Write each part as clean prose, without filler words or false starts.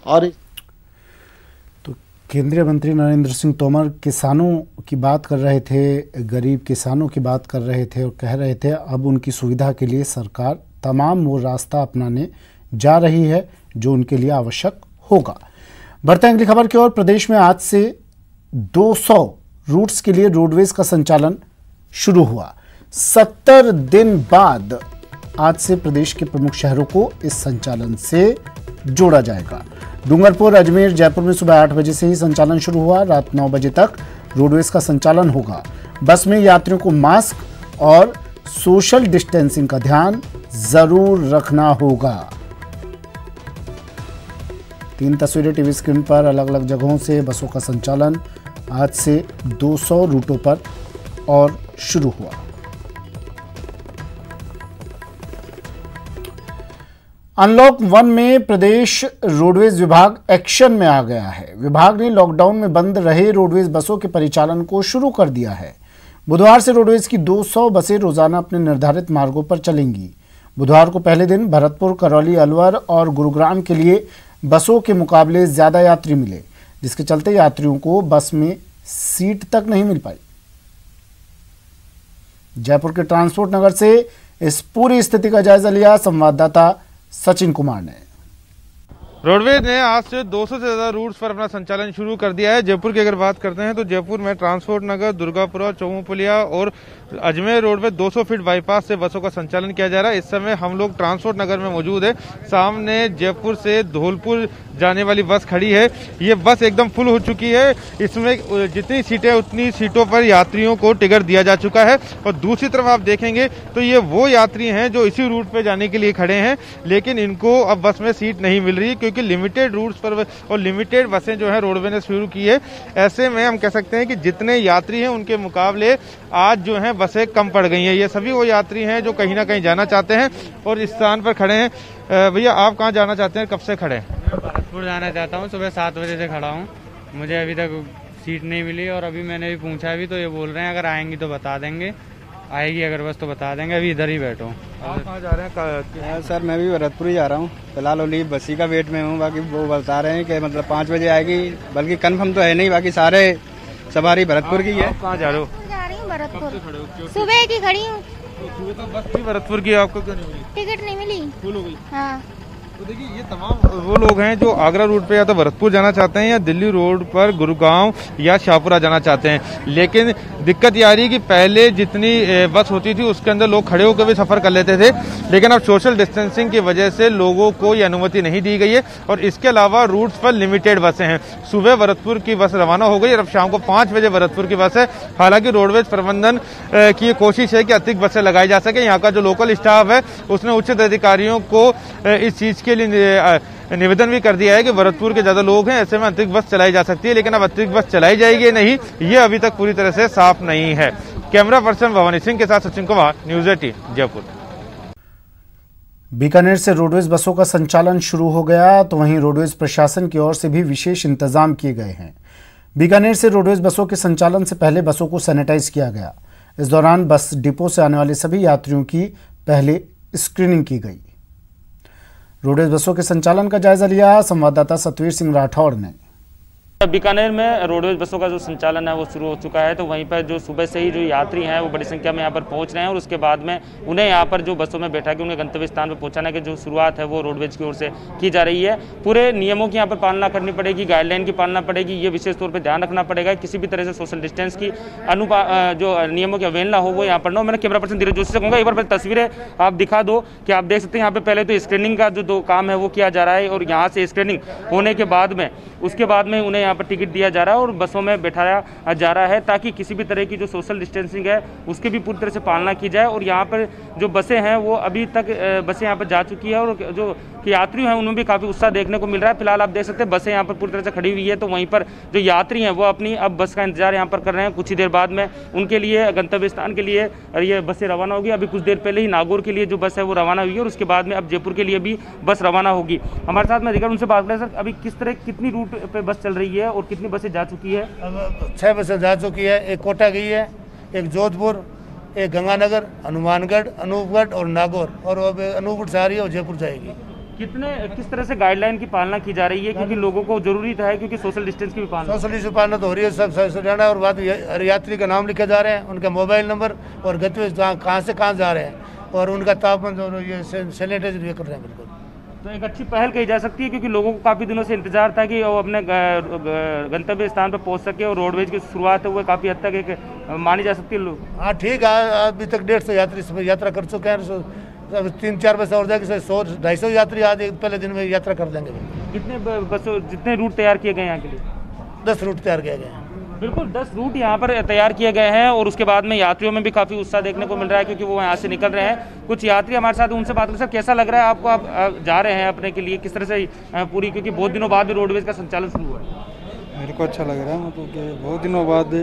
और तो केंद्रीय मंत्री नरेंद्र सिंह तोमर किसानों की बात कर रहे थे, गरीब किसानों की बात कर रहे थे और कह रहे थे अब उनकी सुविधा के लिए सरकार तमाम वो रास्ता अपनाने जा रही है जो उनके लिए आवश्यक होगा। बढ़ते हैं अगली खबर की ओर। प्रदेश में आज से 200 रूट्स के लिए रोडवेज का संचालन शुरू हुआ। 70 दिन बाद आज से प्रदेश के प्रमुख शहरों को इस संचालन से जोड़ा जाएगा। डूंगरपुर, अजमेर, जयपुर में सुबह 8 बजे से ही संचालन शुरू हुआ। रात 9 बजे तक रोडवेज का संचालन होगा। बस में यात्रियों को मास्क और सोशल डिस्टेंसिंग का ध्यान जरूर रखना होगा। 3 तस्वीरें टीवी स्क्रीन पर। अलग अलग जगहों से बसों का संचालन आज से 200 रूटों पर और शुरू हुआ। अनलॉक 1 में प्रदेश रोडवेज विभाग एक्शन में आ गया है। विभाग ने लॉकडाउन में बंद रहे रोडवेज बसों के परिचालन को शुरू कर दिया है। बुधवार से रोडवेज की 200 बसें रोजाना अपने निर्धारित मार्गों पर चलेंगी। बुधवार को पहले दिन भरतपुर, करौली, अलवर और गुरुग्राम के लिए बसों के मुकाबले ज्यादा यात्री मिले, जिसके चलते यात्रियों को बस में सीट तक नहीं मिल पाई। जयपुर के ट्रांसपोर्ट नगर से इस पूरी स्थिति का जायजा लिया संवाददाता सचिन कुमार ने। रोडवेज ने आज से 200 से ज्यादा रूट्स पर अपना संचालन शुरू कर दिया है। जयपुर की अगर बात करते हैं तो जयपुर में ट्रांसपोर्ट नगर, दुर्गापुरा, चौमुपुलिया और अजमेर रोड पे 200 फीट बाईपास से बसों का संचालन किया जा रहा है। इस समय हम लोग ट्रांसपोर्ट नगर में मौजूद है। सामने जयपुर से धौलपुर जाने वाली बस खड़ी है। ये बस एकदम फुल हो चुकी है। इसमें जितनी सीटें उतनी सीटों पर यात्रियों को टिकट दिया जा चुका है। और दूसरी तरफ आप देखेंगे तो ये वो यात्री हैं जो इसी रूट पे जाने के लिए खड़े हैं, लेकिन इनको अब बस में सीट नहीं मिल रही क्योंकि लिमिटेड रूट्स पर और लिमिटेड बसें जो है रोडवे ने शुरू की है। ऐसे में हम कह सकते हैं कि जितने यात्री हैं उनके मुकाबले आज जो है बसें कम पड़ गई हैं। ये सभी वो यात्री हैं जो कहीं ना कहीं जाना चाहते हैं और इस स्थान पर खड़े हैं। भैया, आप कहाँ जाना चाहते हैं, कब से खड़े हैं? भरतपुर जाना चाहता हूँ, सुबह 7 बजे से खड़ा हूँ। मुझे अभी तक सीट नहीं मिली और अभी मैंने भी पूछा भी तो ये बोल रहे हैं अगर आएंगी तो बता देंगे, आएगी अगर बस तो बता देंगे। अभी इधर ही बैठो। आप कहाँ जा रहे हैं? सर मैं भी भरतपुर ही जा रहा हूँ फिलहाल। ओली बसी का वेट में हूँ। बाकी वो बता रहे हैं कि मतलब 5 बजे आएगी, बल्कि कन्फर्म तो है नहीं। बाकी सारे सवारी भरतपुर की है। कहाँ जा रहे हो? जा रही हूँ भरतपुर, सुबह की खड़ी हूँ। सुबह तो बस थी भरतपुर की, आपको क्यों नहीं मिली? टिकट नहीं मिली, फुल हो गई। हाँ। तो देखिए, ये तमाम वो लोग हैं जो आगरा रूट पे या तो भरतपुर जाना चाहते हैं या दिल्ली रोड पर गुरुगांव या शाहपुरा जाना चाहते हैं। लेकिन दिक्कत ये आ रही है कि पहले जितनी बस होती थी उसके अंदर लोग खड़े होकर भी सफर कर लेते थे, लेकिन अब सोशल डिस्टेंसिंग की वजह से लोगों को ये अनुमति नहीं दी गई है। और इसके अलावा रूट्स पर लिमिटेड बसें हैं। सुबह भरतपुर की बस रवाना हो गई और अब शाम को 5 बजे भरतपुर की बस है। हालांकि रोडवेज प्रबंधन की ये कोशिश है कि अतिरिक्त बसें लगाई जा सके। यहाँ का जो लोकल स्टाफ है उसने उच्च अधिकारियों को इस चीज के लिए निवेदन भी कर दिया है कि भरतपुर के ज्यादा लोग हैं, ऐसे में अतिरिक्त बस चलाई जा सकती है। लेकिन अब अतिरिक्त बस चलाई जाएगी नहीं, ये अभी तक पूरी तरह से साफ नहीं है। कैमरा पर्सन भवानी सिंह के साथ सचिन कुमार, न्यूज़ 18 जयपुर। बीकानेर से रोडवेज बसों का संचालन शुरू हो गया तो वहीं रोडवेज प्रशासन की ओर से भी विशेष इंतजाम किए गए हैं। बीकानेर से रोडवेज बसों के संचालन से पहले बसों को सैनिटाइज किया गया। इस दौरान बस डिपो से आने वाले सभी यात्रियों की पहले स्क्रीनिंग की गई। रोडवेज बसों के संचालन का जायजा लिया संवाददाता सतवीर सिंह राठौड़ ने। बीकानेर में रोडवेज बसों का जो संचालन है वो शुरू हो चुका है। तो वहीं पर जो सुबह से ही जो यात्री हैं वो बड़ी संख्या में यहाँ पर पहुँच रहे हैं और उसके बाद में उन्हें यहाँ पर जो बसों में बैठा के उन्हें गंतव्य स्थान पर पहुँचाने की जो शुरुआत है वो रोडवेज की ओर से की जा रही है। पूरे नियमों की यहाँ पर पालना करनी पड़ेगी, गाइडलाइन की पालना पड़ेगी। ये विशेष तौर पर ध्यान रखना पड़ेगा, किसी भी तरह से सोशल डिस्टेंस की जो नियमों की अवहेलना हो वो यहाँ पर ना। मैंने कैमरा पर्सन धीरज जोशी से कहूँगा एक बार तस्वीरें आप दिखा दो कि आप देख सकते हैं यहाँ पे पहले तो स्क्रीनिंग का जो काम है वो किया जा रहा है और यहाँ से स्क्रीनिंग होने के बाद में उसके बाद में उन्हें यहाँ पर टिकट दिया जा रहा है और बसों में बैठाया जा रहा है ताकि किसी भी तरह की जो सोशल डिस्टेंसिंग है उसकी भी पूरी तरह से पालना की जाए। और यहाँ पर जो बसें हैं वो अभी तक बसें यहाँ पर जा चुकी है और जो यात्री हैं उन्हें भी काफ़ी उत्साह देखने को मिल रहा है। फिलहाल आप देख सकते हैं बसें यहाँ पर पूरी तरह से खड़ी हुई है। तो वहीं पर जो यात्री हैं वो अपनी अब बस का इंतजार यहाँ पर कर रहे हैं। कुछ ही देर बाद में उनके लिए गंतव्य स्थान के लिए ये बसें रवाना होगी। अभी कुछ देर पहले ही नागौर के लिए जो बस है वो रवाना हुई है और उसके बाद में अब जयपुर के लिए भी बस रवाना होगी। हमारे साथ में अधिकारी उनसे बात करें। सर, अभी किस तरह कितनी रूट पे बस चल रही है और कितनी बसें जा चुकी है? अब 6 बसें जा चुकी है। एक कोटा गई है, एक जोधपुर, एक गंगानगर, हनुमानगढ़, अनूपगढ़ और नागौर, और अब अनूपगढ़ से आ रही है और जयपुर जाएगी। किस तरह से गाइडलाइन की पालना की जा रही है, क्योंकि लोगों को जरूरी है, क्योंकि सोशल डिस्टेंस की भी पालना, सोशल डिस्टेंस पालना तो हो रही है, सब रहना है। और बात यात्री का नाम लिखे जा रहे हैं, उनका मोबाइल नंबर और गतिविधि कहाँ से कहाँ जा रहे हैं, और उनका तापमान और ये सैनिटाइजर भी कर रहे हैं। बिल्कुल, तो एक अच्छी पहल कही जा सकती है, क्योंकि लोगों को काफ़ी दिनों से इंतजार था कि वो अपने गंतव्य स्थान पर पहुंच सके, और रोडवेज की शुरुआत है वो काफ़ी हद तक एक मानी जा सकती है। लोग हाँ ठीक है, अभी तक 150 यात्री यात्रा कर चुके हैं। 3-4 बस और जाएगी 100-250 यात्री आज पहले दिन में यात्रा कर लेंगे। कितने बसों जितने रूट तैयार किए गए हैं यहाँ के लिए? 10 रूट तैयार किए गए हैं। बिल्कुल, 10 रूट यहाँ पर तैयार किए गए हैं, और उसके बाद में यात्रियों में भी काफ़ी उत्साह देखने को मिल रहा है, क्योंकि वो यहाँ से निकल रहे हैं। कुछ यात्री हमारे साथ, उनसे बात करें। सर, कैसा लग रहा है आपको? आप जा रहे हैं अपने के लिए, किस तरह से पूरी, क्योंकि बहुत दिनों बाद भी रोडवेज का संचालन शुरू हुआ है? मेरे को अच्छा लग रहा है, मतलब कि बहुत दिनों बाद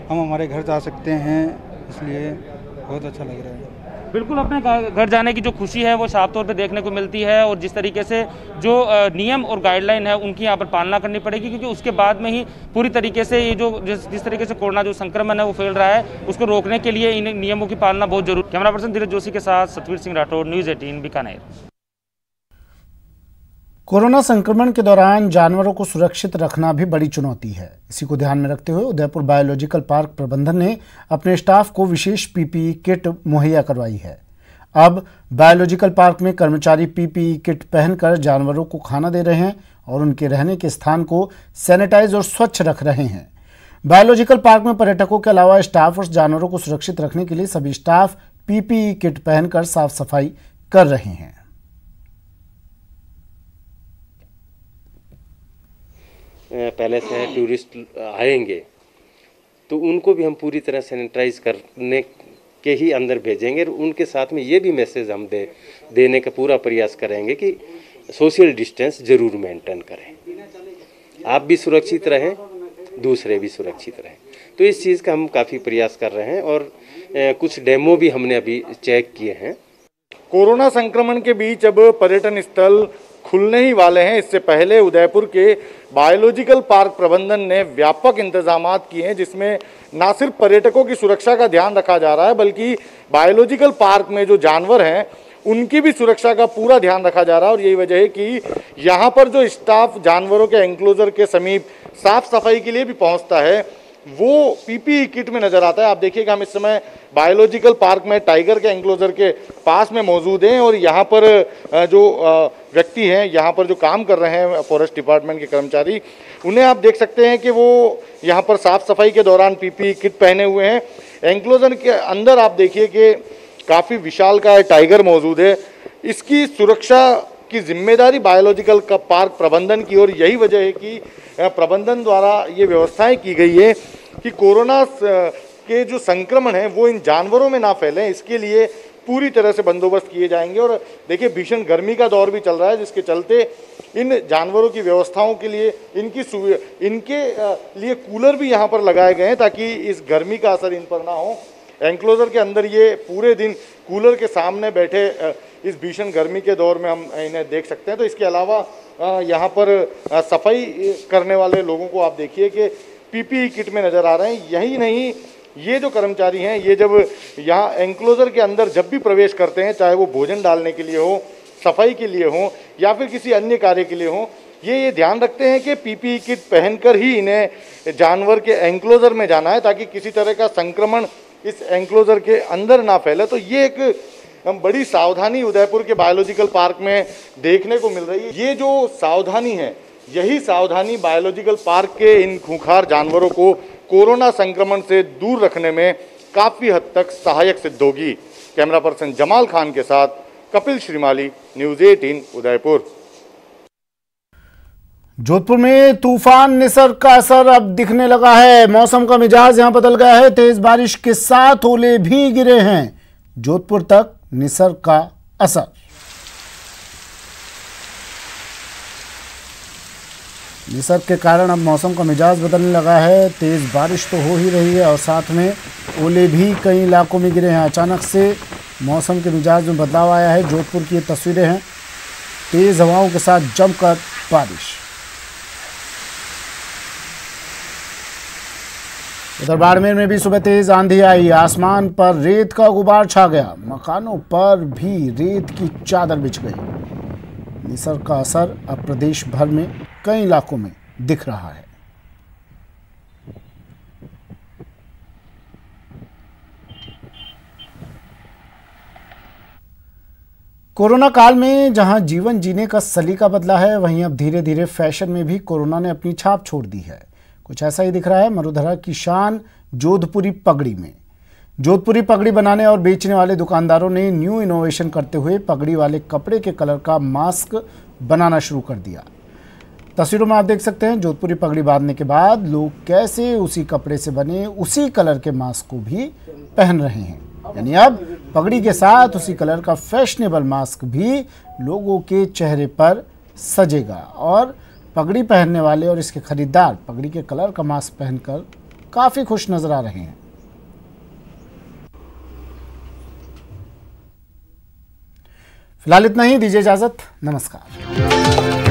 हम हमारे घर जा सकते हैं, इसलिए बहुत अच्छा लग रहा है। बिल्कुल, अपने घर जाने की जो खुशी है वो साफ तौर पे देखने को मिलती है, और जिस तरीके से जो नियम और गाइडलाइन है उनकी यहाँ पर पालना करनी पड़ेगी, क्योंकि उसके बाद में ही पूरी तरीके से ये जो जिस तरीके से कोरोना जो संक्रमण है वो फैल रहा है, उसको रोकने के लिए इन नियमों की पालना बहुत जरूरी। कैमरा पर्सन धीरज जोशी के साथ सतवीर सिंह राठौर, न्यूज़ 18 बीकानेर। कोरोना संक्रमण के दौरान जानवरों को सुरक्षित रखना भी बड़ी चुनौती है। इसी को ध्यान में रखते हुए उदयपुर बायोलॉजिकल पार्क प्रबंधन ने अपने स्टाफ को विशेष पीपीई किट मुहैया करवाई है। अब बायोलॉजिकल पार्क में कर्मचारी पीपीई किट पहनकर जानवरों को खाना दे रहे हैं और उनके रहने के स्थान को सैनिटाइज और स्वच्छ रख रहे हैं। बायोलॉजिकल पार्क में पर्यटकों के अलावा स्टाफ और जानवरों को सुरक्षित रखने के लिए सभी स्टाफ पीपीई किट पहनकर साफ सफाई कर रहे हैं। पहले से टूरिस्ट आएंगे तो उनको भी हम पूरी तरह सैनिटाइज करने के ही अंदर भेजेंगे, और उनके साथ में ये भी मैसेज हम देने का पूरा प्रयास करेंगे कि सोशल डिस्टेंस जरूर मेंटेन करें, आप भी सुरक्षित रहें, दूसरे भी सुरक्षित रहें। तो इस चीज़ का हम काफ़ी प्रयास कर रहे हैं, और कुछ डेमो भी हमने अभी चेक किए हैं। कोरोना संक्रमण के बीच अब पर्यटन स्थल खुलने ही वाले हैं। इससे पहले उदयपुर के बायोलॉजिकल पार्क प्रबंधन ने व्यापक इंतजामात किए हैं, जिसमें न सिर्फ पर्यटकों की सुरक्षा का ध्यान रखा जा रहा है, बल्कि बायोलॉजिकल पार्क में जो जानवर हैं उनकी भी सुरक्षा का पूरा ध्यान रखा जा रहा है। और यही वजह है कि यहाँ पर जो स्टाफ जानवरों के एंक्लोजर के समीप साफ सफाई के लिए भी पहुँचता है, वो पीपीई किट में नजर आता है। आप देखिएगा, हम इस समय बायोलॉजिकल पार्क में टाइगर के एंक्लोजर के पास में मौजूद हैं, और यहाँ पर जो व्यक्ति हैं, यहाँ पर जो काम कर रहे हैं फॉरेस्ट डिपार्टमेंट के कर्मचारी, उन्हें आप देख सकते हैं कि वो यहाँ पर साफ सफाई के दौरान पीपीई किट पहने हुए हैं। एंक्लोजर के अंदर आप देखिए कि काफ़ी विशालकाय टाइगर मौजूद है। इसकी सुरक्षा की जिम्मेदारी बायोलॉजिकल का पार्क प्रबंधन की, और यही वजह है कि प्रबंधन द्वारा ये व्यवस्थाएं की गई है कि कोरोना के जो संक्रमण है वो इन जानवरों में ना फैले, इसके लिए पूरी तरह से बंदोबस्त किए जाएंगे। और देखिए, भीषण गर्मी का दौर भी चल रहा है, जिसके चलते इन जानवरों की व्यवस्थाओं के लिए इनके लिए कूलर भी यहाँ पर लगाए गए हैं, ताकि इस गर्मी का असर इन पर ना हो। एंक्लोजर के अंदर ये पूरे दिन कूलर के सामने बैठे इस भीषण गर्मी के दौर में हम इन्हें देख सकते हैं। तो इसके अलावा यहाँ पर सफाई करने वाले लोगों को आप देखिए कि पीपीई किट में नज़र आ रहे हैं। यही नहीं, ये जो कर्मचारी हैं, ये जब यहाँ एंक्लोजर के अंदर जब भी प्रवेश करते हैं, चाहे वो भोजन डालने के लिए हो, सफाई के लिए हो, या फिर किसी अन्य कार्य के लिए हो, ये ध्यान रखते हैं कि पीपीई किट पहनकर ही इन्हें जानवर के एंक्लोजर में जाना है, ताकि किसी तरह का संक्रमण इस एंक्लोजर के अंदर ना फैले। तो ये एक बड़ी सावधानी उदयपुर के बायोलॉजिकल पार्क में देखने को मिल रही है। ये जो सावधानी है, यही सावधानी बायोलॉजिकल पार्क के इन खूंखार जानवरों को कोरोना संक्रमण से दूर रखने में काफ़ी हद तक सहायक सिद्ध होगी। कैमरा पर्सन जमाल खान के साथ कपिल श्रीमाली, न्यूज़ 18 उदयपुर। जोधपुर में तूफान निसर्ग का असर अब दिखने लगा है। मौसम का मिजाज यहां बदल गया है। तेज बारिश के साथ ओले भी गिरे हैं। जोधपुर तक निसर्ग का असर। निसर्ग के कारण अब मौसम का मिजाज बदलने लगा है। तेज बारिश तो हो ही रही है और साथ में ओले भी कई इलाकों में गिरे हैं। अचानक से मौसम के मिजाज में बदलाव आया है। जोधपुर की ये तस्वीरें हैं, तेज हवाओं के साथ जमकर बारिश। उधर बाड़मेर में भी सुबह तेज आंधी आई। आसमान पर रेत का गुबार छा गया। मकानों पर भी रेत की चादर बिछ गई। निसर्ग का असर अब प्रदेश भर में कई इलाकों में दिख रहा है। कोरोना काल में जहां जीवन जीने का सलीका बदला है, वहीं अब धीरे धीरे फैशन में भी कोरोना ने अपनी छाप छोड़ दी है। कुछ ऐसा ही दिख रहा है मरुधरा की शान जोधपुरी पगड़ी में। जोधपुरी पगड़ी बनाने और बेचने वाले दुकानदारों ने न्यू इनोवेशन करते हुए पगड़ी वाले कपड़े के कलर का मास्क बनाना शुरू कर दिया। तस्वीरों में आप देख सकते हैं जोधपुरी पगड़ी बांधने के बाद लोग कैसे उसी कपड़े से बने उसी कलर के मास्क को भी पहन रहे हैं। यानी अब पगड़ी के साथ उसी कलर का फैशनेबल मास्क भी लोगों के चेहरे पर सजेगा और पगड़ी पहनने वाले और इसके खरीदार पगड़ी के कलर का मास्क पहनकर काफी खुश नजर आ रहे हैं। फिलहाल इतना ही, दीजिए इजाजत, नमस्कार।